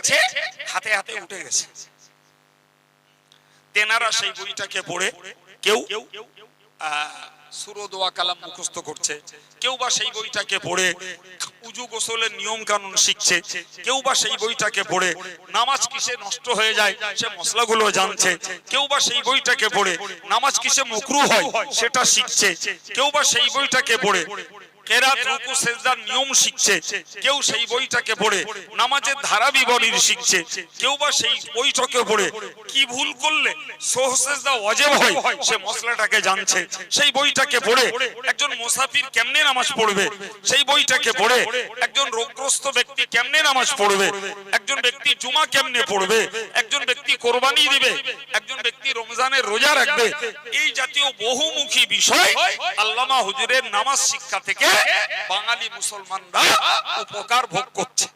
গেছে, হাতে হাতে উঠে গেছে। তেনারা সেই বইটাকে পড়ে কেউ সূরা দোয়া কালাম মুখস্থ করছে, কেউ বা সেই বইটাকে পড়ে উজু গোসলের নিয়ম কানুন শিখছে, কেউ বা সেই বইটাকে পড়ে নামাজ কিসে নষ্ট হয়ে যায় সে মশলাগুলো জানছে, কেউ বা সেই বইটাকে পড়ে নামাজ কিসে মাকরুহ হয় সেটা শিখছে, কেউ বা সেই বইটাকে পড়ে কেরাত রুকু সিজদার নিয়ম শিখছে, কেউ সেই বইটাকে পড়ে নামাজের ধারা বিবরণ শিখছে, কেউ বা সেই বইটাকে পড়ে কি ভুল করলে সহ সিজদা ওয়াজিব হয় সে মশলাটাকে জানছে, সেই বইটাকে পড়ে একজন মুসাফির কেমনে নামাজ পড়বে, সেই বইটাকে পড়ে একজন রোগগ্রস্ত ব্যক্তি কেমনে নামাজ পড়বে, একজন ব্যক্তি জুমা কেমনে পড়বে, একজন ব্যক্তি কোরবানি দিবে, একজন ব্যক্তি রমজানের রোজা রাখবে, এই জাতীয় বহুমুখী বিষয় আল্লামা হুজুরের নামাজ শিক্ষা থেকে বাঙালি মুসলমানরা উপকার ভোগ করছে।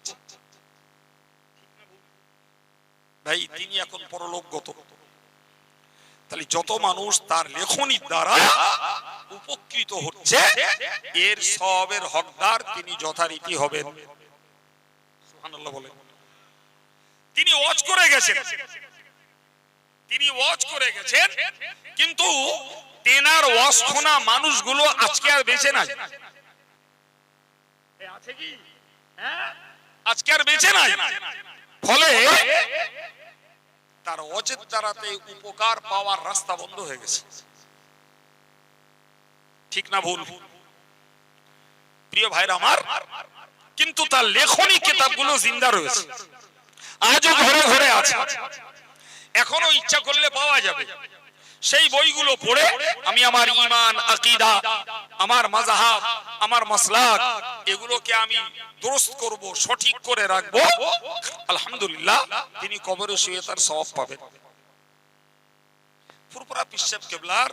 ভাই তিনি এখন পরলোকগত, তাহলে যত মানুষ তার লেখনীর দ্বারা উপকৃত হচ্ছে এর সওয়াবের হকদার তিনি যথারীতি হবেন। সুবহানাল্লাহ বলেন। তিনি ওয়াজ করে গেছেন, তিনি ওয়াজ করে গেছেন, কিন্তু তেনার ওয়াজ শোনা মানুষগুলো আজকে আর বেঁচে নাই। আছে কি? আজকে আর বেঁচে নাই। ফলে তার ওয়াজের দ্বারাতে উপকার পাওয়ার রাস্তা বন্ধ হয়ে গেছে। ঠিক না ভুল? প্রিয় ভাইরা আমার, কিন্তু তার লেখনী কিতাবগুলো জিন্দা রয়েছে, আজও ঘরে ঘরে আছে, এখনো ইচ্ছা করলে পাওয়া যাবে। সেই বইগুলো পড়ে আমি আমার ঈমান, আকীদা, আমার মাযহাব, আমার মাসলাক এগুলোকে আমি দুরস্ত করব, সঠিক করে রাখবো। আলহামদুলিল্লাহ তিনি কবরে শুয়ে তার সওয়াব পাবেন। ফুরফুরা পীর সাহেব কেবলার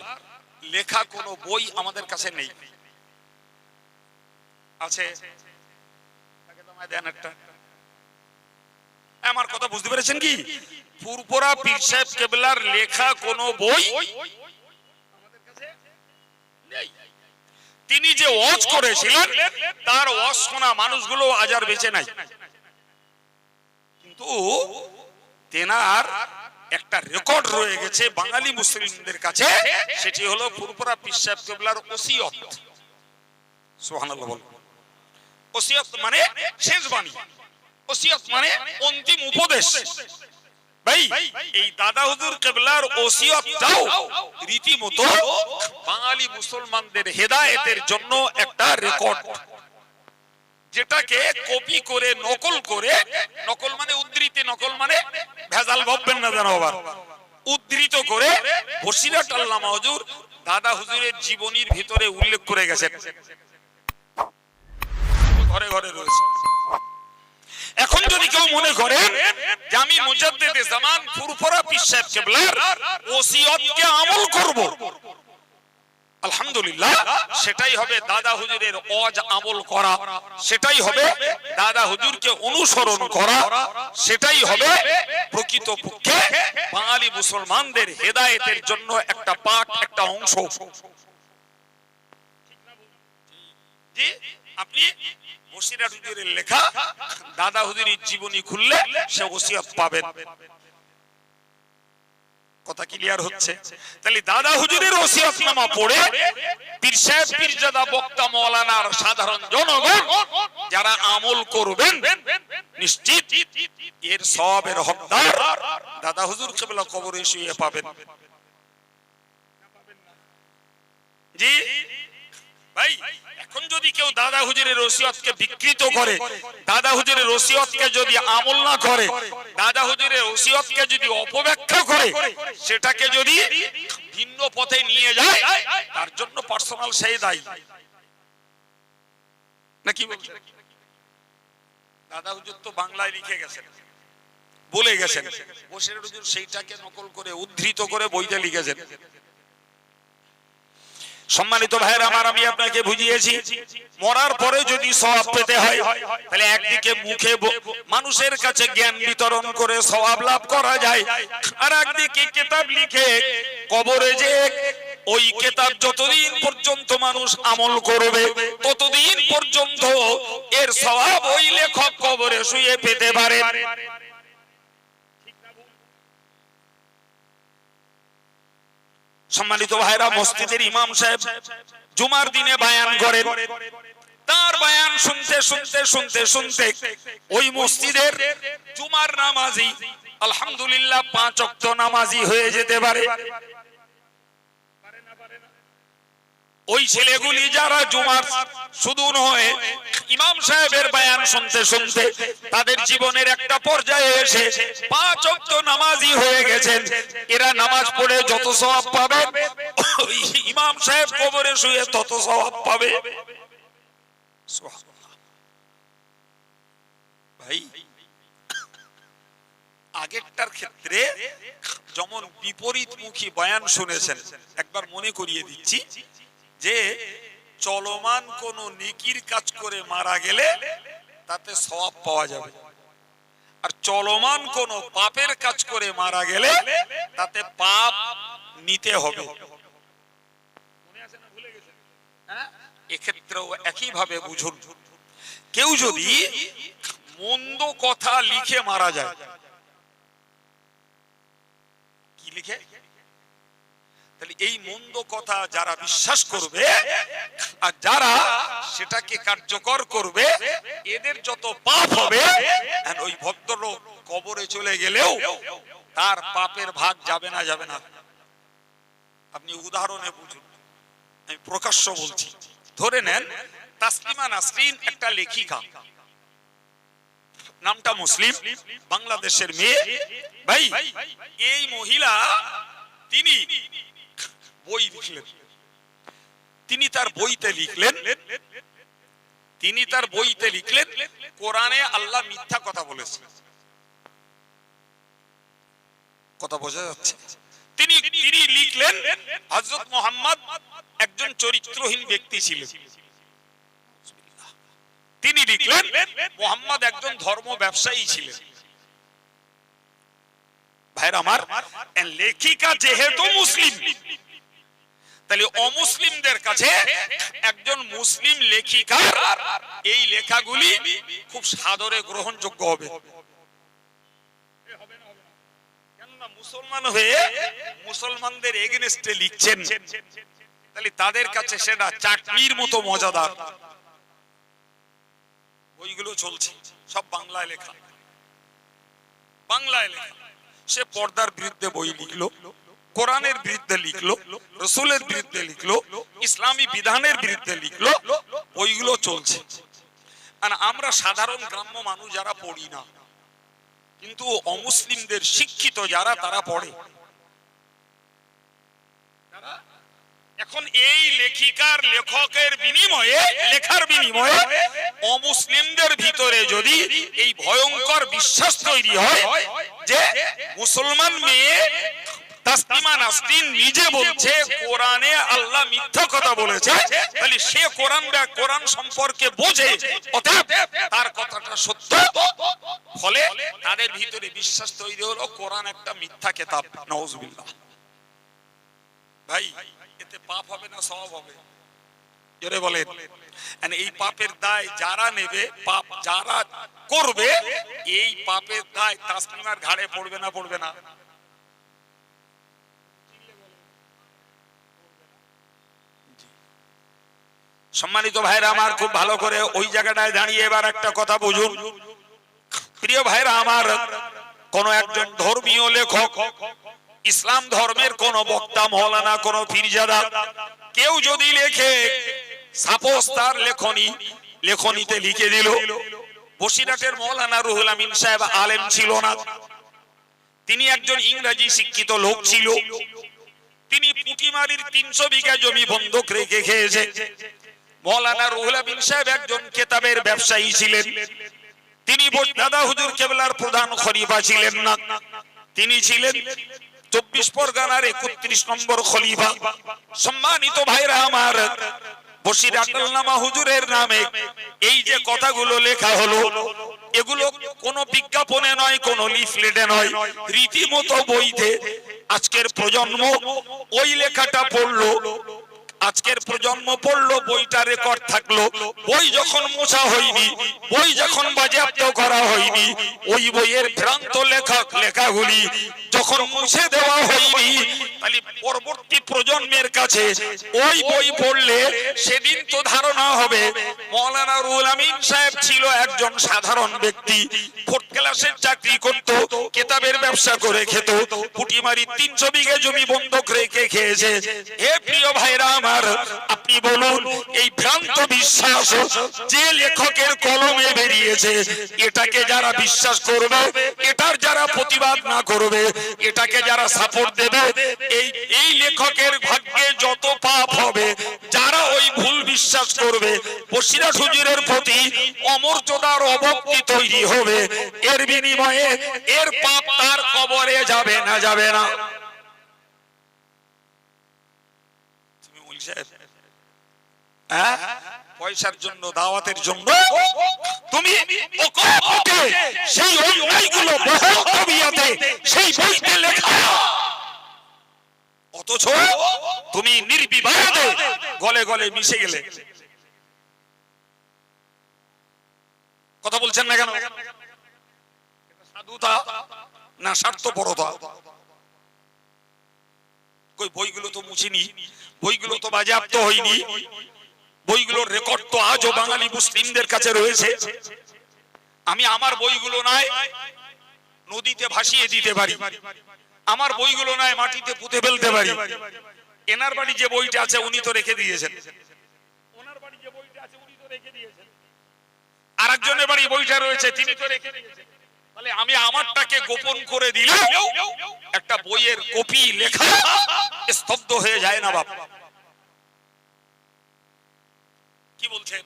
লেখা কোনো বই আমাদের কাছে নেই। আছে? তাকে তো আমায় দেন একটা। আমার কথা বুঝতে পেরেছেন কি? ফুরফুরা পীর সাহেব কেবলার লেখা কোনো বই আমাদের কাছে নেই। তিনি যে ওয়াজ করেছিলেন তার ওয়াজ শোনা মানুষগুলো আজ আর বেঁচে নাই, কিন্তু তেনার একটা রেকর্ড রয়ে গেছে বাঙালি মুসলিমদের কাছে, সেটি হলো ফুরফুরা পীর সাহেব কেবলার ওসিয়ত। সুবহানাল্লাহ বল। ওসিয়ত মানে শেষ বাণী, ওসিয়ত মানে অন্তিম উপদেশ। ভাই এই দাদা হুজুর কেবলার ওসিয়তটাও রীতিমতো বাঙালি মুসলমানদের হেদায়েতের জন্য একটা রেকর্ড, যেটাকে কপি করে নকল করে, নকল মানে উদ্ধৃতি, নকল মানে ভেজাল ভাববেন না যেন আবার, উদ্ধৃত করে বসিরহাট আল্লামা হুজুর দাদা হুজুরের জীবনীর ভিতরে উল্লেখ করে গেছেন, ঘরে ঘরে রয়েছে। এখন যদি কেউ মনে করে যে আমি মুজাদ্দিদে জামান ফুরফুরা পীর সাহেব কেবলার ওসিয়তকে আমল করব, আলহামদুলিল্লাহ সেটাই হবে দাদা হুজুরের ওয়াজ আমল করা, সেটাই হবে দাদা হুজুরকে অনুসরণ করা, সেটাই হবে প্রকৃতপক্ষে বাঙালি মুসলমানদের হেদায়েতের জন্য একটা পাঠ, একটা অংশ। জি, আপনি বসিরহাট হুজুরের লেখা দাদা হুজুরের জীবনী খুললে সে ওসিয়ত পাবেন। কথা ক্লিয়ার হচ্ছে? তাহলে দাদা হুজুরের ওসিয়তনামা পড়ে পীর সাহেব, পীরজাদা, বক্তা, মাওলানার সাধারণ জনগণ যারা আমল করবেন নিশ্চিত এর সওয়াবের হকদার দাদা হুজুর কেবলা কবরে শুয়ে পাবেন। জি ভাই, এখন যদি কেউ দাদা হুজুরের ওসিয়তকে বিকৃত করে, দাদা হুজুরের ওসিয়তকে যদি আমল না করে, দাদা হুজুরের ওসিয়তকে যদি অপব্যাখ্যা করে, সেটাকে যদি ভিন্ন পথে নিয়ে যায়, তার জন্য পার্সোনাল সেই দায়ী নাকি? দাদা হুজুর তো বাংলায় লিখে গেছেন, বলে গেছেন, বসিরহাট হুজুর সেইটাকে নকল করে উদ্ধৃত করে বইতে লিখেছেন। সম্মানিত ভাইয়েরা আমার, আমি আপনাকে বুঝিয়েছি মরার পরে যদি সওয়াব পেতে হয় তাহলে একদিকে মুখে মানুষের কাছে জ্ঞান বিতরণ করে সওয়াব লাভ করা যায়, আর একদিকে কিতাব লিখে কবরে যে ওই কিতাব যতদিন পর্যন্ত মানুষ আমল করবে ততদিন পর্যন্ত এর সওয়াব ওই লেখক কবরে শুয়ে পেতে পারেন। সম্মানিত ভাইরা, মসজিদের ইমাম সাহেব জুমার দিনে বয়ান করেন, তার বয়ান শুনতে শুনতে শুনতে শুনতে ওই মসজিদের জুমার নামাজি আলহামদুলিল্লাহ 5 ওয়াক্ত নামাজি হয়ে যেতে পারে। ওই ছেলেগুলি যারা জুমার শুধু নয় ইমাম সাহেবের বয়ান শুনতে শুনতে তাদের জীবনের একটা পর্যায়ে এসে 5 ওয়াক্ত নামাজি হয়ে গেছেন, এরা নামাজ পড়ে যত সওয়াব পাবে ওই ইমাম সাহেব কবরে শুয়ে তত সওয়াব পাবে। ভাই, আগেরটার ক্ষেত্রে যেমন বিপরীতমুখী বয়ান শুনেছেন, একবার মনে করিয়ে দিচ্ছি যে চলমান কোন নেকির কাজ করে মারা গেলে তাতে সওয়াব পাওয়া যাবে, আর চলমান কোন পাপের কাজ করে মারা গেলে তাতে পাপ নিতে হবে। এক্ষেত্রেও একই ভাবে বুঝুন, কেউ যদি মন্দ কথা লিখে মারা যায়, কি লিখে, তাহলে এই মন্দ কথা যারা বিশ্বাস করবে আর যারা সেটাকে কার্যকর করবে এদের যত পাপ হবে, ওই ভদ্রলোক কবরে চলে গেলেও তার পাপের ভাগ যাবে না, যাবে না। আপনি উদাহরণে বুঝুন, আমি প্রকাশ্য বলছি। ধরে নেন তাসলিমা নাসরিন একটা লেখিকা, নামটা মুসলিম, বাংলাদেশের মেয়ে। ভাই, এই মহিলা তিনি বই লিখলেন, তিনি তার বইতে লিখলেন কোরআনে আল্লাহ মিথ্যা কথা বলেছে। কথা বোঝা যাচ্ছে? তিনি লিখলেন হযরত মুহাম্মদ একজন চরিত্রহীন ব্যক্তি ছিলেন। তিনি লিখলেন মুহাম্মদ একজন ধর্ম ব্যবসায়ী ছিলেন। ভাইরা আমার, লেখিকা যেহেতু মুসলিম, তাহলে অমুসলিমদের কাছে একজন মুসলিম লেখিকার এই লেখাগুলি খুব সাদরে গ্রহণযোগ্য হবে। কেননা মুসলমান হয়ে মুসলমানদের এগেনস্টে লিখছেন, তাহলে তাদের কাছে সেটা চাটনির মতো মজাদার। বইগুলো চলছে সব বাংলায় লেখা, বাংলায় লেখা। সে পর্দার বিরুদ্ধে বই লিখলো, কোরআনের বিরুদ্ধে লিখলো, রাসূলের বিরুদ্ধে লিখলো, ইসলামী বিধানের বিরুদ্ধে লিখলো, বইগুলো চলছে। আর আমরা সাধারণ গ্রাম্য মানুষ যারা পড়ি না, কিন্তু অমুসলিমদের শিক্ষিত যারা তারা পড়ে। এখন এই লেখকের বিনিময়ে, লেখার বিনিময়ে অমুসলিমদের ভিতরে যদি এই ভয়ঙ্কর বিশ্বাস তৈরি হয় যে মুসলমান মেয়ে তাসলিমা নাসরিন নিজে বলছে কোরআনে আল্লাহ মিথ্যা কথা বলেছে, তাহলে সে কোরআন সম্পর্কে বোঝে, অতএব তার কথাটা সত্য। ফলে তাদের ভিতরে বিশ্বাস তৈরি হলো কোরআন একটা মিথ্যা কিতাব। নাউজুবিল্লাহ। ভাই, এতে পাপ হবে না সওয়াব হবে? জোরে বলেন। এই পাপের দায় যারা নেবে, পাপ যারা করবে, এই পাপের দায় তাসলিমার ঘাড়ে পড়বে না? পড়বে না? সম্মানিত ভাইরা আমার, খুব ভালো করে ওই জায়গাটায় দাঁড়িয়ে এবার একটা কথা বুঝুন। প্রিয় ভাইরা আমার, কোন একজন ধর্মীয় লেখক, ইসলাম ধর্মের কোন বক্তা, মৌলানা, কোন পীরজাদা কেউ যদি লেখে, সাপোজ তার লেখনীতে লিখে দিল বসিরহাটের মৌলানা রুহুল আমিন সাহেব আলেম ছিল না, তিনি একজন ইংরেজি শিক্ষিত লোক ছিল, তিনি পুটিমারির 300 বিঘা জমি বন্ধক রেখে খেয়েছে। মৌলানা রুহুল আমিন সাহেব একজন কেতাবের ব্যবসায়ী ছিলেন, তিনি দাদা হুজুর কেবলার প্রধান খলিফা ছিলেন না, তিনি ছিলেন 24 পরগনার 31 নম্বর খলিফা। সম্মানিত ভাইরা আমার, বসিরহাট আল্লামা হুজুরের নামে এই যে কথাগুলো লেখা হলো, এগুলো কোনো বিজ্ঞাপনে নয়, কোনো লিফলেটে নয়, রীতিমতো বইতে। আজকের প্রজন্ম ওই লেখাটা পড়লো, আজকের প্রজন্ম পড়লো, বইটা রেকর্ড থাকলো, বই যখন মোছা হয়নি, বই যখন বাজেয়াপ্ত করা হয়নি, ওই বইয়ের ভ্রান্ত লেখাগুলি যখন মুছে দেওয়া হয়নি, তাহলে পরবর্তী প্রজন্মের কাছে ওই বই পড়লে সেদিন তো ধারণা হবে মাওলানা রুহুল আমিন সাহেব ছিল একজন সাধারণ ব্যক্তি, ফোর্থ ক্লাসের চাকরি করত, কিতাবের ব্যবসা করে খেত, পুটিমারি 300 বিঘে জমি বন্ধক রেখে খেয়েছে। হে প্রিয় ভাইরা আমার, আপনি বলুন এই ভ্রান্ত বিশ্বাস যে লেখকের কলমে বেরিয়েছে, এটাকে যারা বিশ্বাস করবে, এটার যারা প্রতিবাদ না করবে, এটাকে যারা সাপোর্ট দেবে, এই লেখকের ভাগ্যে যত পাপ হবে, যারা ওই ভুল বিশ্বাস করবে, বসিরহাট হুজুরের প্রতি অমর্যাদার অবক্তি তৈরি হবে, এর বিনিময়ে এর পাপ তার কবরে যাবে না, যাবে না। তুমি বলছো পয়সার জন্য, দাওয়াতের জন্য তুমি সেই অন্যায়গুলো বহু কবিয়াতে সেই বইতে লেখা, অথচ তুমি নির্বিবাদে গলে গলে মিশে গেলে। কথা বলছেন না কেন? সাধুতা না স্বার্থপরতা? কই বইগুলো তো মুছিনি, বইগুলো তো বাজেয়াপ্ত হয়নি, বইগুলোর রেকর্ড তো আজও বাঙালি মুসলিমদের কাছে রয়েছে। আমি আমার বইগুলো নাই নদীতে ভাসিয়ে দিতে পারি, আমার বইগুলো নাই মাটিতে পুঁতে ফেলতে পারি। এনার বাড়ি যে বইটা আছে উনি তো রেখে দিয়েছেন, ওনার বাড়ি যে বইটা আছে উনি তো রেখে দিয়েছেন, আরেকজনের বাড়ি বইটা রয়েছে তিনি তো রেখে দিয়েছেন। তাহলে আমি আমারটাকে গোপন করে দিলে একটা বইয়ের কপি লেখা স্তব্ধ হয়ে যায় না? বাপ কি বলছেন?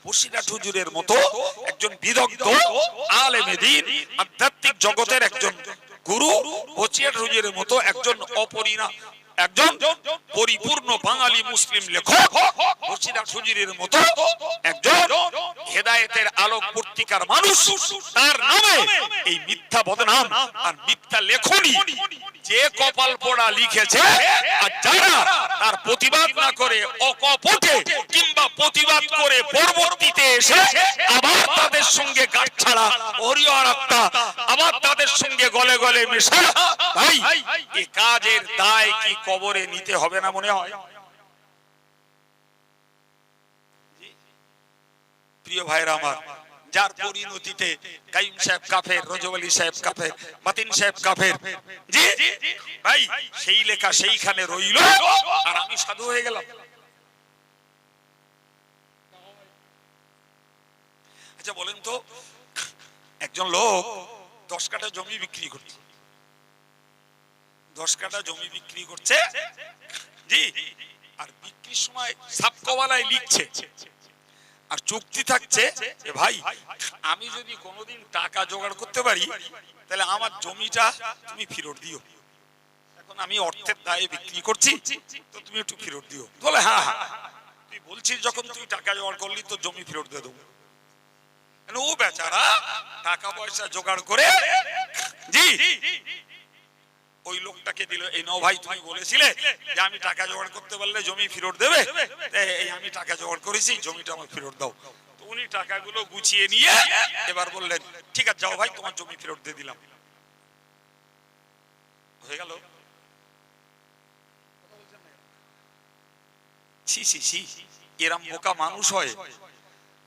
বসিরহাট হুজুরের মতো একজন বিদগ্ধ আলেমে দ্বীন, আধ্যাত্মিক জগতের একজন গুরু, বসিরহাট হুজুরের মতো একজন একজন পরিপূর্ণ বাঙালি মুসলিম লেখক, বসিরহাট হুজুরের মতো একজন হেদায়েতের আলোক পত্রিকার মানুষ, তার নামে এই মিথ্যা বদনাম আর মিথ্যা লেখনী যে কপাল পোড়া লিখেছে, আর যারা তার প্রতিবাদ না করে অকপটে কিংবা প্রতিবাদ করে পরবর্তীতে এসে আবার তাদের সঙ্গে গাঁটছাড়া হরিহরাত্মা, আবার তাদের সঙ্গে গলে গলে মেশা, ভাই এই কাজের দায় কি কবরে নিতে হবে না মনে হয়? প্রিয় ভাইরা আমার, যার পরিণতিতে কাইম সাহেব কাফের, রজব আলী সাহেব কাফের, মাতিন সাহেব কাফের, জি ভাই সেই লেখা সেইখানে রইল, আর আমি সাধু হয়ে গেলাম। আচ্ছা বলেন তো, একজন লোক 10 কাঠা জমি বিক্রি করছে, 10 কাঠা জমি বিক্রি করছে, জি, আর বিক্রির সময় সাবকওয়ালায় লিখছে আর চুক্তি থাকছে, ভাই আমি যদি কোনোদিন টাকা জোগাড় করতে পারি তাহলে আমার জমিটা তুমি ফেরত দিও। এখন আমি অর্থের দায়ে বিক্রি করছি, তো তুমি একটু ফেরত দিও। বলে হ্যাঁ হ্যাঁ, তুই বলছিস যখন তুই টাকা জোগাড় করলি তো জমি ফেরত দিয়ে দেবো। ও বেচারা টাকা পয়সা জোগাড় করে জি ওই লোকটাকে দিল, এই নাও ভাই তুমি বলেছিলে যে আমি টাকা জোগাড় করতে পারলে জমি ফেরত দেবে, এই আমি টাকা জোগাড় করেছি, জমিটা আমাকে ফেরত দাও। তো উনি টাকাগুলো গুছিয়ে নিয়ে এবার বললেন ঠিক আছে যাও ভাই, তোমার জমি ফেরত দিয়ে দিলাম। হয়ে গেল। ছি ছি ছি, এরম বোকা মানুষ হয়?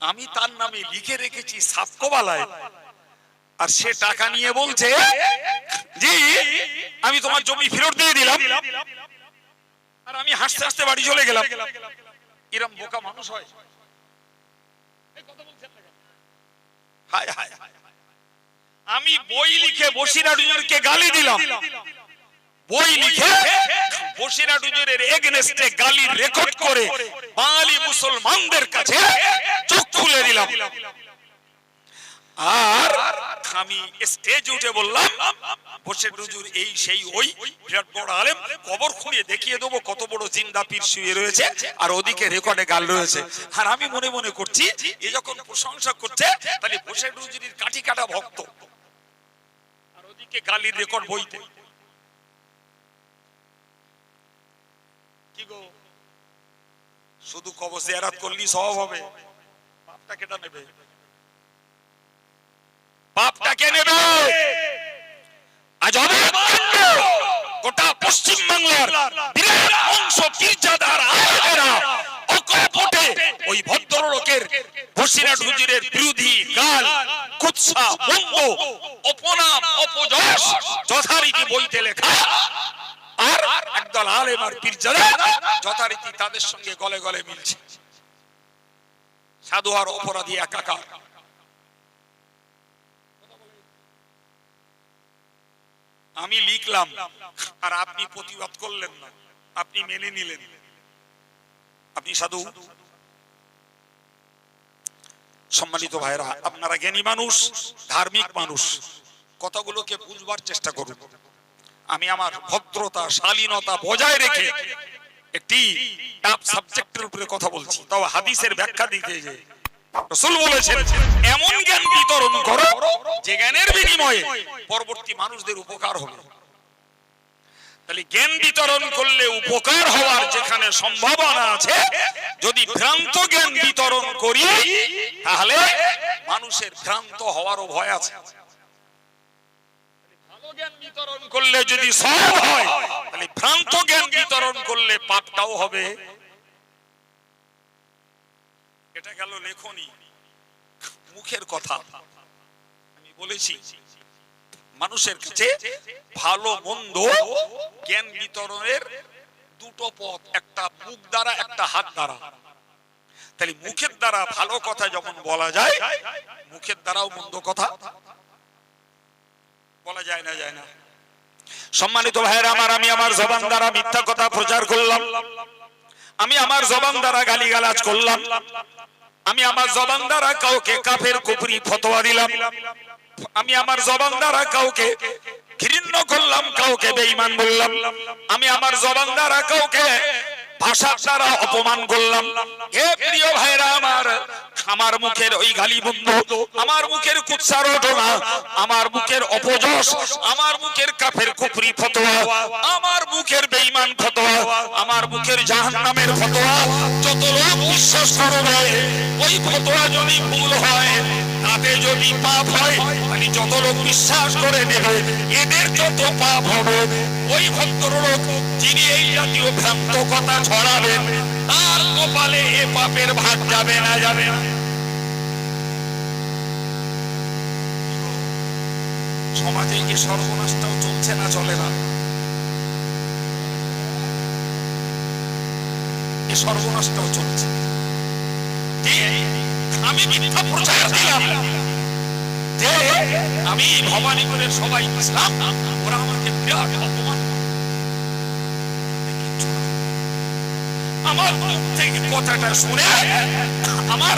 আমি তার নামে লিখে রেখেছি সাবকওয়ালায়, আর সে টাকা নিয়ে বলছে জি আমি তোমার জমি ফেরত দিয়ে দিলাম, আর আমি হাসতে হাসতে বাড়ি চলে গেলাম। এরম বোকা মানুষ হয়? হায় হায়, আমি বই লিখে বসিরহাট হুজুরকে গালি দিলাম, বই লিখে বসিরহাট হুজুরের এগেইনস্টে গালি রেকর্ড করে বাঙালি মুসলমানদের কাছে চোখ খুলে দিলাম, আর আমি স্টেজ উঠে বললাম বসিরহাট হুজুর এই সেই ওই বিরাট বড় আলেম, কবর খুঁড়িয়ে দেখিয়ে দেবো কত বড় জিন্দা পীর শুয়ে রয়েছে, আর ওদিকে রেকর্ডে গাল রয়েছে। আর আমি মনে মনে করছি এ যখন প্রশংসা করছে তাহলে বসিরহাট হুজুরের কাঠি কাটা ভক্ত, আর ওদিকে গালির রেকর্ড বইতে। কি গো শুধু কবর জিয়ারত করলি সওয়াব হবে? পাপটা কেটে নেবে, পাপটা কে নেবে? আজ গোটা পশ্চিম বাংলার বিরাট অংশ পীরজাদার আলেমেরা অকপটে ওই ভদ্রলোকের বসিরহাট হুজুরের বিরোধী গাল কুৎসা মন্দ অপনাম অপযশ যথারীতি বইতে লেখা, আর একদল আলেম আর পীরজাদা যথারীতি তাদের সঙ্গে গলে গলে মিলছে। সাধু আর অপরাধী একাকার। আমি লিখলাম আর আপনি প্রতিবাদ করলেন না, আপনি মেনে নিলেন। আপনি সাধু। সম্মানিত ভাইরা, আপনারা জ্ঞানী মানুষ, ধার্মিক মানুষ, কথাগুলোকে বুঝবার চেষ্টা করুন। আমি আমার ভদ্রতা শালীনতা বজায় রেখে একটি টাফ সাবজেক্টের উপরে কথা বলছি, তাও হাদিসের ব্যাখ্যা দিতে যে রাসূল বলেছেন এমন জ্ঞান বিতরণ করো যে জ্ঞানের বিনিময়ে পরবর্তী মানুষদের উপকার হবে। তাহলে জ্ঞান বিতরণ করলে উপকার হওয়ার যেখানে সম্ভাবনা আছে, যদি ভ্রান্ত জ্ঞান বিতরণ করি তাহলে মানুষের ভ্রান্ত হওয়ারও ভয় আছে। ভালো জ্ঞান বিতরণ করলে যদি সওয়াব হয়, তাহলে ভ্রান্ত জ্ঞান বিতরণ করলে পাপটাও হবে। এটা গেল লেখনি, মুখের কথা। আমি বলেছি মানুষের কাছে ভালো মন্দ জ্ঞান বিতরণের দুটো পথ, একটা মুখ দ্বারা, একটা হাত দ্বারা। তাহলে মুখের দ্বারা ভালো কথা যেমন বলা যায়, মুখের দ্বারাও মন্দ কথা বলা যায় না, যায় না। সম্মানিত ভাইরা আমার, আমি আমার জবান দ্বারা মিথ্যা কথা প্রচার করলাম, আমি আমার জবান দ্বারা গালিগালাজ করলাম, আমি আমার জবান দ্বারা কাউকে কাফের কুফরি ফতোয়া দিলাম, আমি আমার জবান দ্বারা কাউকে ঘৃণ্য করলাম, কাউকে বেঈমান বললাম, আমি আমার জবান দ্বারা কাউকে ভাষার দ্বারা অপমান করলাম। হে প্রিয় ভাইরা আমার, আমার মুখের ওই গালি বন্ধ, আমার মুখের কুৎসা রটনা, আমার মুখের অপযশ, আমার মুখের কাফের কুফরি ফতোয়া, আমার মুখের বেঈমান ফতোয়া, আমার মুখের জাহান্নামের ফতোয়া যত লোক বিশ্বাস করবে, ওই ফতোয়া যদি ভুল হয়, তাতে যদি পাপ হয়, মানে যত লোক বিশ্বাস করে নেবে এদের যত পাপ হবে, ওই ভদ্রলোক যিনি এই জাতীয় ভ্রান্ত কথা ছড়াবেন তার কপালে এ পাপের ভাগ যাবে না, যাবে না। সমাজে এই সর্বনাশটাও চলছে না, চলে না? এই সর্বনাশটাও চলছে। আমি মিথ্যা প্রচার দিলাম যে আমি ভবানীপুরের সবাই ইসলাম, ওরা আমাকে বিরাট অপমান। আমার মুখ থেকে কথাটা শুনে আমার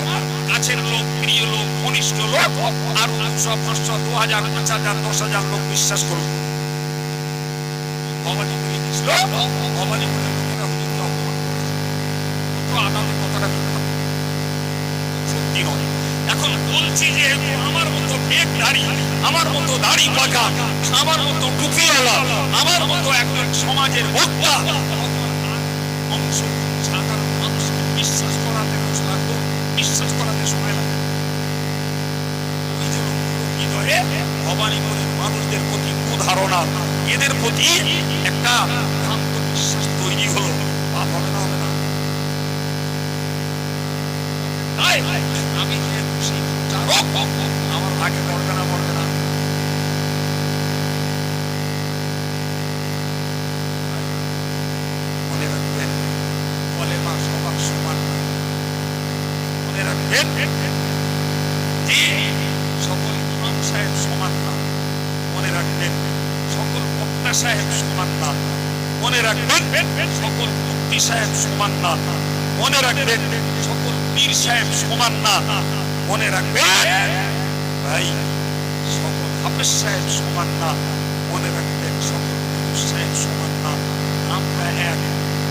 কাছের লোক, প্রিয় লোক, ঘনিষ্ঠ লোক আর 200, 500, 2000, 5000, 10,000 লোক বিশ্বাস করল। ভবানীপুরে গেছিল, ভবানীপুরের লোকেরা হুজুরকে অপমান করেছে, তো আদালত কথাটা সত্যি নয়। এখন বলছি যে আমার মতো পেট দাড়ি, আমার মতো দাড়ি পাকা, আমার মতো টুপিওয়ালা, আমার মতো একজন সমাজের বক্তা অংশ সাধারণ মানুষকে বিশ্বাস করাতে লাগতো, বিশ্বাস করাতে সময় লাগতো। ওই যে হৃদয়ে ভবানীপুরের মানুষদের প্রতি কুধারণা, এদের প্রতি একটা ভ্রান্ত বিশ্বাস তৈরি হলো। পাপ হবে না, হবে না? আমি সেই প্রচারক, আমার ভাগে পড়বে না, পড়বে না। মনে রাখবেন কলেমা সবার সমান। মনে রাখবেন যে সকল ইমাম সাহেব সমান না। মনে রাখবেন সকল বক্তা সাহেব সমান না। মনে রাখবেন সকল মুফতি সাহেব সমান না। মনে রাখবেন সকল পীর সাহেব সমান না। মনে রাখবেন ভাই সকল হাফেজ সাহেব সমান না। মনে রাখবেন সকল সাহেব সমান না। আমরা এক,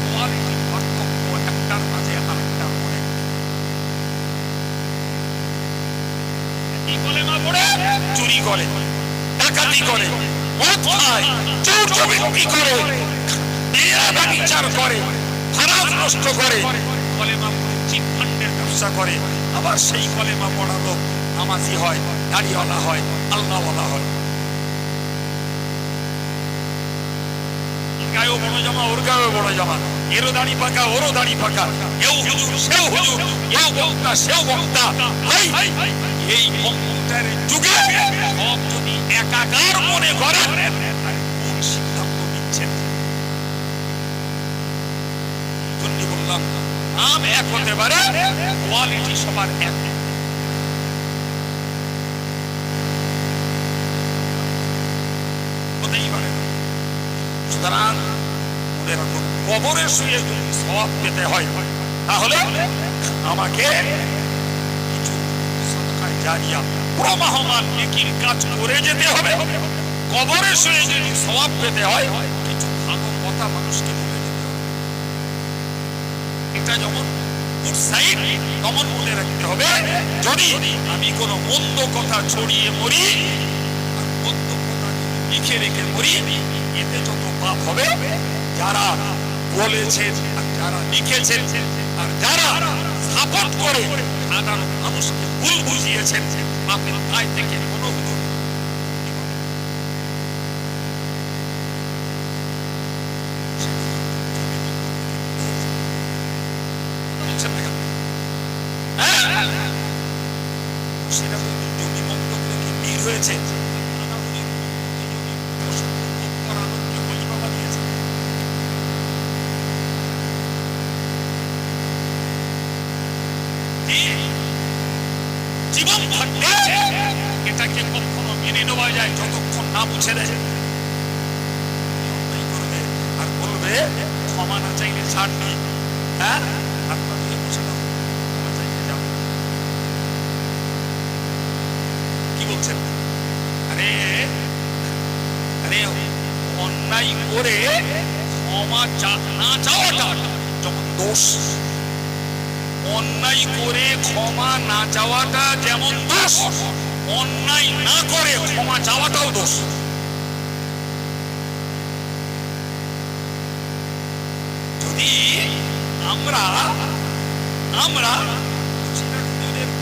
কোয়ালিটি পার্থক্য একটার মাঝে আরেকটার অনেক। কি কলেমা পড়ে চুরি করে, ডাকাতি করে, মদ খায়, চোর জমি করে, বিয়ে ব্যভিচার করে, হারাম নষ্ট করে, কলেমা পড়ে চিট ফান্ডের ব্যবসা করে, আবার সেই কলেমা পড়া লোক নামাজি হয়, দাড়িওয়ালা হয়, আল্লাহওয়ালা হয়। গায়েও বড় জামা, ওর গায়েও বড় জামা, এরও দাড়ি পাকা, ওরও দাড়ি পাকা, এও হুজুর সেও হুজুর, এও বক্তা সেও বক্তা। এই কম্পিউটারের যুগে সব যদি একাকার মনে করেন, কোন সিদ্ধান্ত নিচ্ছেন? জন্য বললাম নাম এক হতে পারে, কোয়ালিটি সবার এক হতেই পারে। সুতরাং মনে রাখুন, কবরে শুয়ে যদি সওয়াব পেতে হয় তাহলে আমাকে কিছু সাদকায়ে জারিয়া প্রবাহমান নেকির কাজ করে যেতে হবে। কবরে শুয়ে যদি সওয়াব পেতে হয় কিছু ভালো কথা মানুষকে বলে যেতে হবে। এটা যেমন গুড সাইড, তেমন মনে রাখতে হবে যদি আমি কোনো মন্দ কথা ছড়িয়ে মরি আর মন্দ কথা লিখে রেখে মরি, এতে যত পাপ হবে, যারা বলেছেন আর যারা লিখেছেন আর যারা সাপোর্ট করে সাধারণ মানুষকে ভুল বুঝিয়েছেন, পাপের দায় থেকে কোনো সেটা জমি বন্ধক রেখে বীর হয়েছে, জীবন থাকতে এটাকে কখনো মেনে নেওয়া যায় যতক্ষণ না মুছে দেয়। করবে আর বলবে ক্ষমা না চাইলে ছাড় নেই, হ্যাঁ কি বলছেন? আরে আরে অন্যায় করে ক্ষমা না চাওয়াটা যেমন দোষ, অন্যায় করে ক্ষমা না চাওয়াটা যেমন দোষ, অন্যায় না করে ক্ষমা চাওয়াটাও দোষ। যদি আমরা আমরা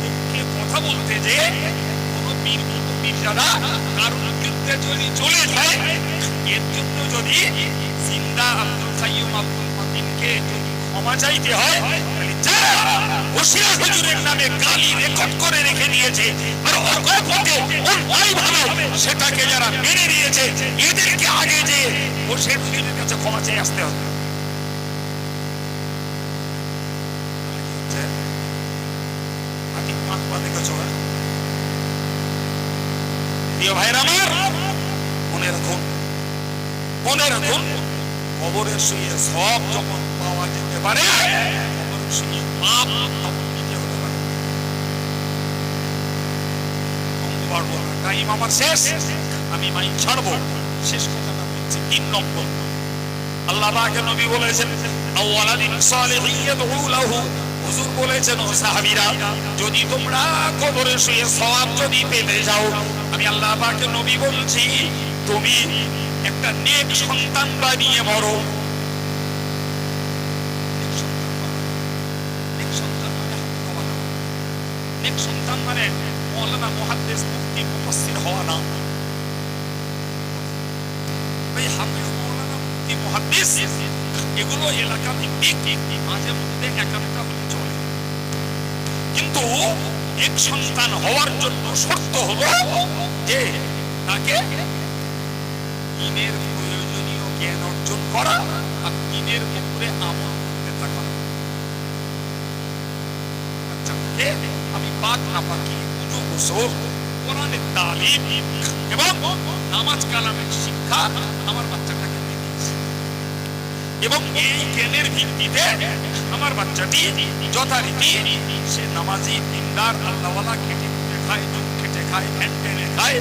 পক্ষে কথা বলতে যে কোনো পীরজাদা কারণ বিরুদ্ধে যদি চলে যায়, এর জন্য যদি জিন্দা আব্দুল কাইয়ুম আব্দুল মতিনকে যদি ক্ষমা চাইতে হয়, হোসিয়ার হুজুরের নামে গালি রেকর্ড করে রেখে দিয়েছে আর অকপটে অন্যায়ভাবে সেটাকে যারা মেনে নিয়েছে, এদেরকে আগে যে হোসিয়ার হুজুরের কাছে ক্ষমা চেয়ে আসতে হবে। মনে রাখুন, মনে রাখুন, কবরে শুয়ে সব যখন পাওয়া যেতে পারে, কবরে শুয়ে পাপ তখন নিতে হতে পারে। টাইম আমার শেষ, আমি মাইক ছাড়বো। শেষ কথাটা বলছি, 3 নম্বর আল্লাহ পাকের নবী বলেছেন আওয়ালাদিন সালিহিন ইয়াদউ লাহু। হুজুর বলেছেন, ও সাহাবীরা, যদি তোমরা কবরে শুয়ে সওয়াব যদি পেতে যাও, আমি আল্লাহ পাকের নবী বলছি, তুমি একটা নেক সন্তান বানিয়ে মরো। নেক সন্তান মানে মাওলানা, মুহাদ্দিস, মুফতি, মুফাসসির হওয়া না। ভাই হাফেজ, মাওলানা, মুফতি, মুহাদ্দিস এগুলো এলাকা ভিত্তিক, মাঝে মধ্যে একাধিকটা হলে চলে, কিন্তু এক সন্তান হওয়ার জন্য শর্ত হলো যে তাকে দ্বীনের প্রয়োজনীয় জ্ঞান অর্জন করা আর দ্বীনের উপরে আমল করতে থাকা। বাচ্চাকে আমি পাক না পাকি, উযু গোসল, কোরআনের তালিম এবং নামাজ কালামের শিক্ষা আমার বাচ্চাটাকে দিয়েছি, এবং এই জ্ঞানের ভিত্তিতে আমার বাচ্চাটি যথারীতি সে নামাজি, দিনদার, আল্লাহওয়ালা, খেটে খায়, খেটে খায়, ভ্যান টেনে খায়,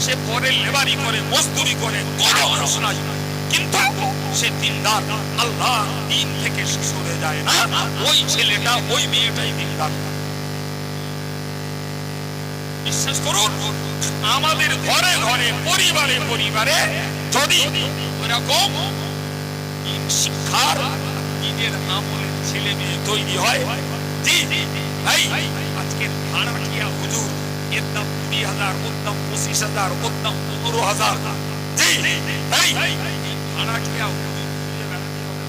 সে পরে লেবারি করে, মজদুরি করে, কোনো মানুষ নাই, কিন্তু সে দিনদার, আল্লাহ দিন থেকে সরে যায় না। ওই ছেলেটা, ওই মেয়েটাই দিনদার। বিশ্বাস করুন, আমাদের ঘরে ঘরে, পরিবারে পরিবারে যদি ওরকম শিক্ষার, দিনের আমলের ছেলে মেয়ে তৈরি হয়। জি ভাই, আজকের ভাড়াটিয়া হুজুর, এর দাম 20,000, ওর দাম 25,000, ওর দাম 15,000। জি ভাই, ভাড়াটিয়া হুজুর খুঁজে বেড়াতে হবে,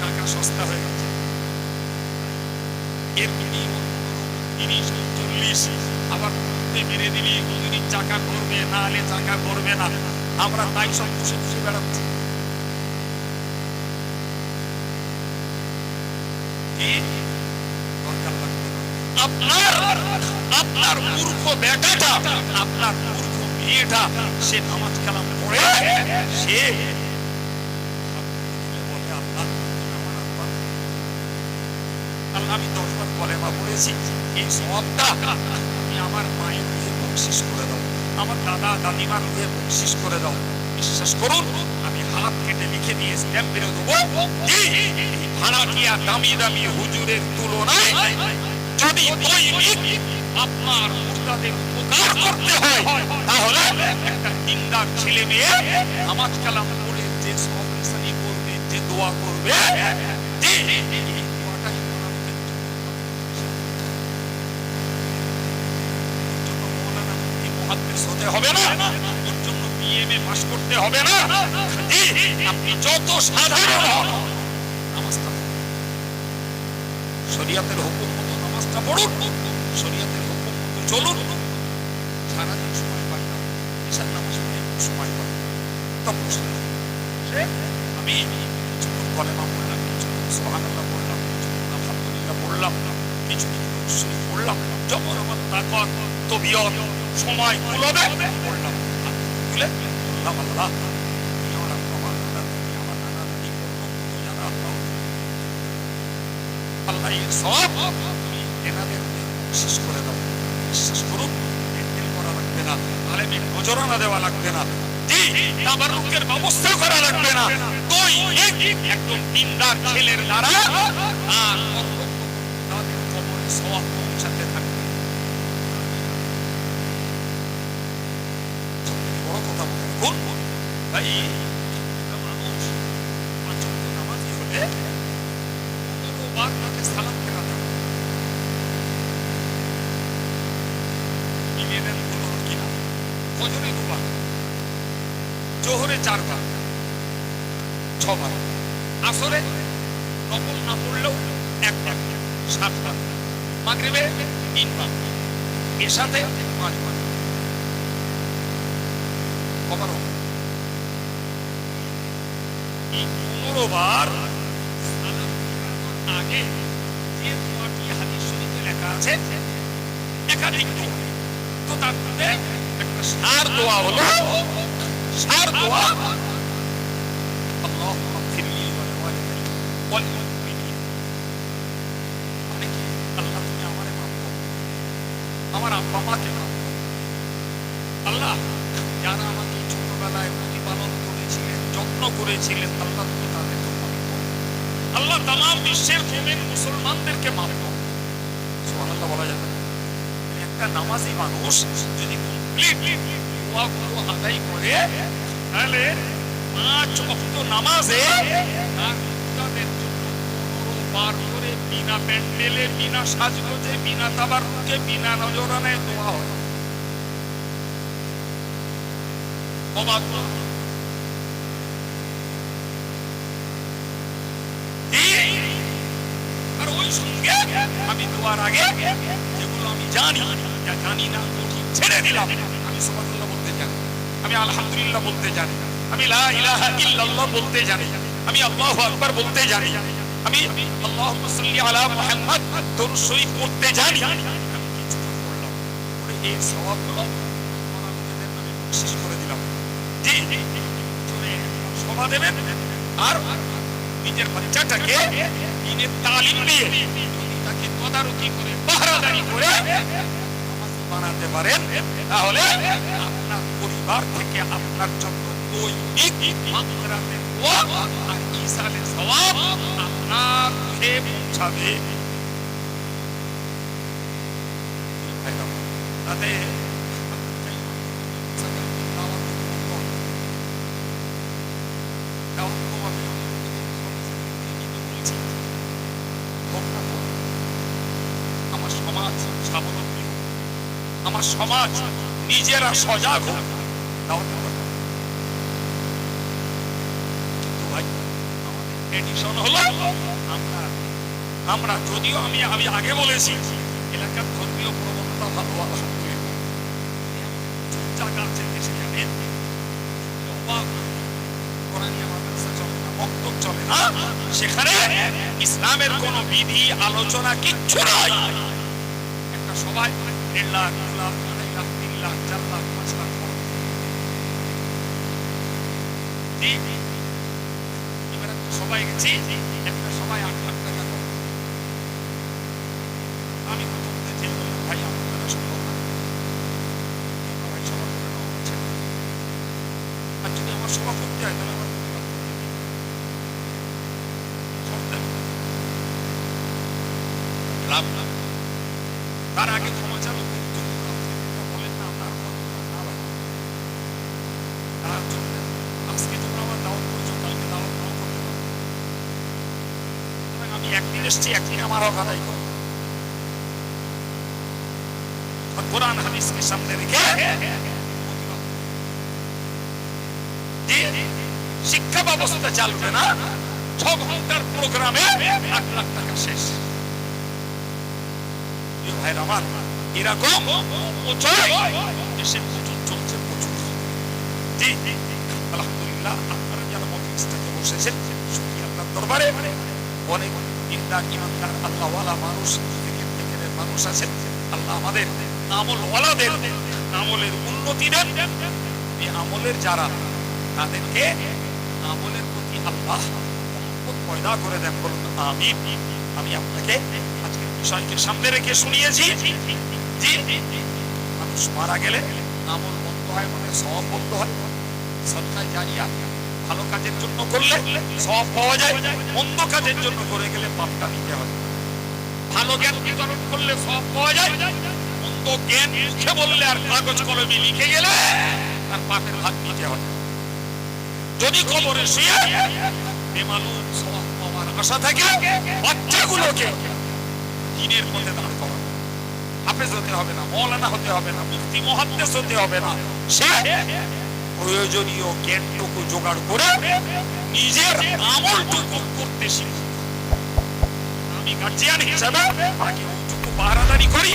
টাকা সস্তা হয়ে গেছে। এর 30, 40 আবার মেরে দিবি, হুজুরির চাকা করবে, না হলে চাকা করবে না। আমরা তাই সব খুশি খুশি বেড়াচ্ছি। আপনার মূর্খ বেটাটা, আপনার মূর্খ মেয়েটা, সে নামাজ কালাম পড়ে, সে আমি 10 বার কলেমা পড়েছি, এই সওয়াবটা আমি আমার মায়ের রুহে বকশিশ করে দাও, আমার দাদা দাদিমার রুহে বকশিশ করে দাও। বিশ্বাস করুন, আমি হাত কেটে লিখে দিয়ে স্ট্যাম্প মেরে দেবো। ভাড়াটিয়া দামি দামি হুজুরের তুলনায় যদি দৈনিক আপনার মুর্দাদের উপকার করতে হয়, তাহলে একটা দিনদার ছেলে মেয়ে নামাজ কালাম পড়ে যে সওয়াব রিসানি করবে, যে দোয়া করবে, হতে হবে না, ওর জন্য বিএমএ পাস করতে হবে না। আপনি যত সাধারণ হন, নামাজটা শরীয়তের হুকুম মতো নামাজটা পড়ুন, শরীয়তের হুকুম মতো চলুন। সারাদিন সময় পাই না, ঈশার নামাজ পড়ে সময় পাই, তখন আমি কিছুক্ষণ কলেমা পড়লাম, কিছুক্ষণ সুবহানাল্লাহ পড়লাম, কিছুক্ষণ আলহামদুলিল্লাহ পড়লাম, কিছুক্ষণ দরুদ শরীফ পড়লাম। যখন আমার তাকওয়া তবিয়ত সময় কুলাবে পড়লাম, খুলে বললাম, আল্লাহ আমার আব্বা মা দাদা দাদি, আমার নানা নানি পর্যন্ত যারা আল্লাহ এর সব তুমি এনাদের শেষ করে দাও। বিশ্বাস করুন, মেনটেন করা লাগবে না, আলেমের নজরানা দেওয়া লাগবে না, তাবাররুকের ব্যবস্থা করা লাগবে না। একদম দিনদার ছেলের দ্বারা আর তাদের কবরে সওয়াব পৌঁছাতে থাকবে। বড় কথা বলে রাখুন ভাই, মানুষ 5 ওয়াক্ত নামাজি হলে 15 বার তাকে সালাম ফেরাতে হবে। মিলিয়ে দেন ভুল হল কিনা? ফজরে 2 বার, জোহরে 4 বার, 6 বার, আসরে নফল না পড়লেও 1 বার, 7 বার, মাগরিবে 3 বার, এশাতে 5 বার। কবার হবে? 15 বার সালাম ফেরানোর আগে যে দোয়াটি হাদিস শরীফে লেখা আছে, একাধিক দোয়া, তো তার মধ্যে একটা সার দোয়া হলো, সার দোয়া, আল্লাহুম্মা গফিরলি ওয়া লিওয়ালিদাই ওয়াল মুমিনিন। মানে কি? আল্লাহ তুমি আমারে মাফ করো, আমার আব্বা মাকে মাফ করো। আল্লাহ যারা আমাকে ছোটবেলায় প্রতিপালন করেছিলেন, যত্ন করেছিলেন, আল্লাহ তুমি তাদেরকে মাফ করো। আল্লাহ তামাম বিশ্বের মুমিন মুসলমানদেরকে মাফ করো। সুবহানাল্লাহ বলা যাবে না? একটা নামাজি মানুষ যদি কমপ্লিট দোয়াগুলো আদায় করে, তাহলে 5 ওয়াক্ত নামাজে তার মুর্দাদের জন্য 15 বার করে বিনা প্যান্ডেলে, বিনা সাজগোজে, বিনা তাবাররুকে, বিনা নজরানায় দোয়া হয়। অবাক আর ওই সঙ্গে আমি দোয়ার আগে যেগুলো আমি জানি, যা জানি না কঠিন ছেড়ে দিলাম। আমি সুবহানাল্লাহ বলতে জানি, আমি আলহামদুলিল্লাহ বলতে জানি, আমি লা ইলাহা ইল্লাল্লাহ বলতে জানি, আমি আল্লাহু আকবার বলতে জানি, আমি আল্লাহুম্মা সাল্লি আলা মুহাম্মাদ দরুদ শরীফ পড়তে জানি। আমি কিছু করলাম, পরে এই সওয়াবগুলো আমার নিজেদের নামে বকশিশ করে দিলাম। জি চলে সভা দেবেন, আর নিজের বাচ্চাটাকে দিনের তালিম দিয়ে যদি তাকে তদারকি করে, পাহারাদারি করে নামাজি বানাতে পারেন, তাহলে আপনার পরিবার থেকে আপনার জন্য দৈনিক মাগফিরাতের দোয়া আর ইসালের সওয়াব আপনার রুহে পৌঁছাবে। তাতে সমাজ নিজেরা সজাগ হোক, দাওয়াতের কথা। কিন্তু ভাই আমাদের ট্র্যাডিশন হলো আমরা যদিও আমি আগে বলেছি এলাকার ধর্মীয় প্রবণতা ভালো, আলহামদুলিল্লাহ জায়গা আছে দেশে জানেন, অবাক কোরআনিয়া মাদ্রাসা চলে না, মক্তব চলে না, সেখানে ইসলামের কোন বিধি আলোচনা কিচ্ছু নাই। একটা সবাই 1.5 লাখ 2 লাখ 2.5 লাখ 3 লাখ 4 লাখ 5 লাখ এবার একটা সবাই গেছি, একটা সবাই 8 লাখ টাকা করে। আমি প্রথম যে বললাম ভাই আমার দ্বারা সম্ভব না, ভাই সভা করে নেওয়া হচ্ছে, আর যদি আমার সভা করতে হয় তাহলে আমার লাভ না। তার আগে ক্ষমা চালু বলেন না আপনার আজকে তোমরা আমার দাওয়াত করেছো, কালকে দাওয়াত নাও করতে পারো। আমি একদিন এসছি, একদিন আমার হক আদায় করো। কোরআন হাদিসকে সামনে রেখে শিক্ষা ব্যবস্থা চালবে না, 6 ঘন্টার প্রোগ্রামে 8 লাখ টাকা শেষ। ভাইরা আমার এরকম দেশে প্রচুর চলছে, প্রচুর। জি আলহামদুলিল্লাহ আপনারা যারা মজলিসটাতে বসেছেন আল্লাহর দরবারে অনেক দিনদার ইমানদার আল্লাহওয়ালা মানুষ, ফিকিরের মানুষ আছেন। আল্লাহ আমাদের আমলওয়ালাদের আমলের উন্নতি দেন। এই আমলের যারা তাদেরকে আমলের প্রতি আল্লাহ মহব্বত পয়দা করে দেন, বলুন আমিন। আমি আপনাকে আজকের বিষয়কে সামনে রেখে শুনিয়েছি। জি মানুষ মারা গেলে আমল বন্ধ হয়, মানে সওয়াব বন্ধ হয়। সদকায়ে জারিয়া ভালো কাজের জন্য করলে সওয়াব পাওয়া যায়, মন্দ কাজের জন্য করে গেলে পাপটা নিতে হয়। ভালো জ্ঞান বিতরণ করলে সওয়াব পাওয়া যায়, মন্দ জ্ঞান মুখে বললে আর কাগজ কলমে লিখে গেলে তার পাপের ভাগ নিতে হয়। যদি কবরে শুয়ে বেমালুম সওয়াব পাওয়ার আশা থাকে, বাচ্চাগুলোকে দ্বীনের পথে দাঁড় করানো। হাফেজ হতে হবে না, মওলানা হতে হবে না, মুফতি মুহাদ্দিস হতে হবে না, সে প্রয়োজনীয় জ্ঞানটুকু জোগাড় করে নিজের আমলটুকু করতে শিখে। আমি গার্জিয়ান হিসাবে তাকে ওইটুকু পাহারাদারি করি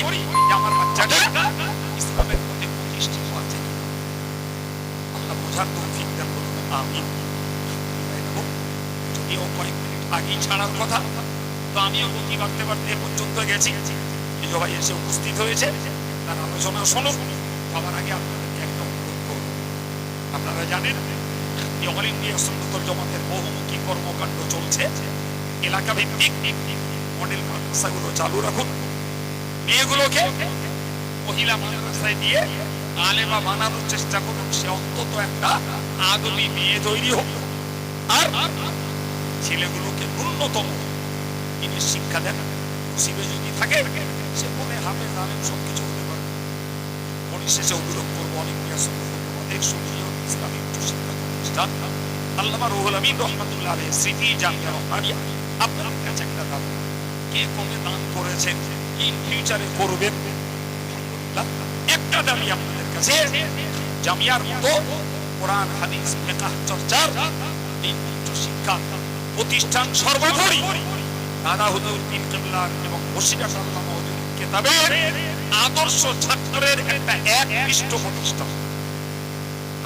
যে আমার বাচ্চাটা ইসলামের পথে প্রতিষ্ঠিত আছে। আল্লাহ বোঝার তৌফিক দান করুন, আমিন। যদিও কয়েক মিনিট আগেই ছাড়ার কথা, তো আমিও গতি বাড়তে বাড়তে পর্যন্ত গেছি। সবাই এসে উপস্থিত হয়েছে, তার আলোচনা শুনুন। সবার আগে আপনাদেরকে একটা অনুরোধ করব, আপনারা জানেন যে অল ইন্ডিয়া সুন্নাতুল জামাতের বহুমুখী কর্মকাণ্ড চলছে। এলাকা ভিত্তিক মডেল মাদ্রাসাগুলো চালু রাখুন, মেয়েগুলোকে মহিলা মাদ্রাসায় দিয়ে আলেমা বানানোর চেষ্টা করুন। সে অন্তত একটা আদমি মেয়ে তৈরি হোক, আর ছেলেগুলোকে ন্যূনতম দিনের শিক্ষা দেন। নসিবে যদি থাকে সে মনে হাফেজ আলেম সবকিছু হতে পারে। পরিশেষে অভিযোগ করবো অনেক আমাদের সুপ্রিয় ইসলামিক উচ্চশিক্ষা প্রতিষ্ঠান আল্লামা রুহুল আমিন রহমাতুল্লাহ আলাইহির স্মৃতি জামিয়া রহমানিয়া, আপনাদের কাছে একটা দান, কে কবে দান করেছেন, ইন ফিউচারে করবেন, আলহামদুলিল্লাহ একটা দাবি আপনাদের কাছে, জামিয়ার মতো কোরআন হাদিস ফিকহ চর্চার এই উচ্চশিক্ষা প্রতিষ্ঠান সর্বোপরি দাদা হুজুর পীর কিবলার এবং বসিরাত আল্লামা হুজুর কিতাবের আদর্শ ছাত্রের একটা একনিষ্ঠ প্রতিষ্ঠান।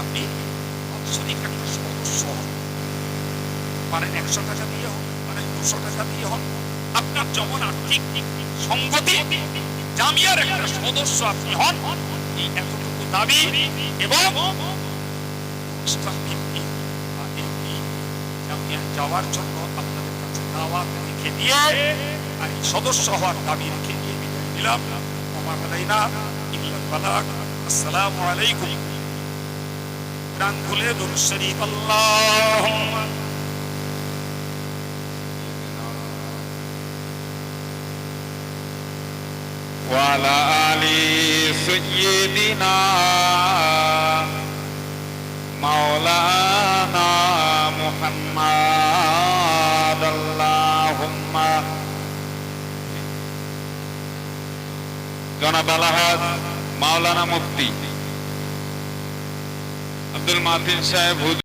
আপনি বাৎসরিক একটা সদস্য হন, পারেন 100 টাকা দিয়ে হন, পারেন 200 টাকা দিয়ে হন, আপনার যেমন আর্থিক সংগতি, জামিয়ার একটা সদস্য আপনি হন, এই এতটুকু দাবি। এবং যাওয়ার জন্য আপনাদের কাছে দাওয়াত লিখে দিয়ে আর সদস্য হওয়ার দাবি রেখে দিয়ে বিদায় নিলাম। ওমা আলাইনা ইল্লাল বালাগ। আসসালামু আলাইকুম। প্রাণ খুলে দুরূদ শরীফ আল্লাহুম্মা ওয়া আলা আলি সাইয়্যিদিনা মাওলানা মুহাম্মদ আল্লাহুম্মা। জনাব আলহাজ মাওলানা মুফতি আব্দুল মাতিন সাহেব হুজুর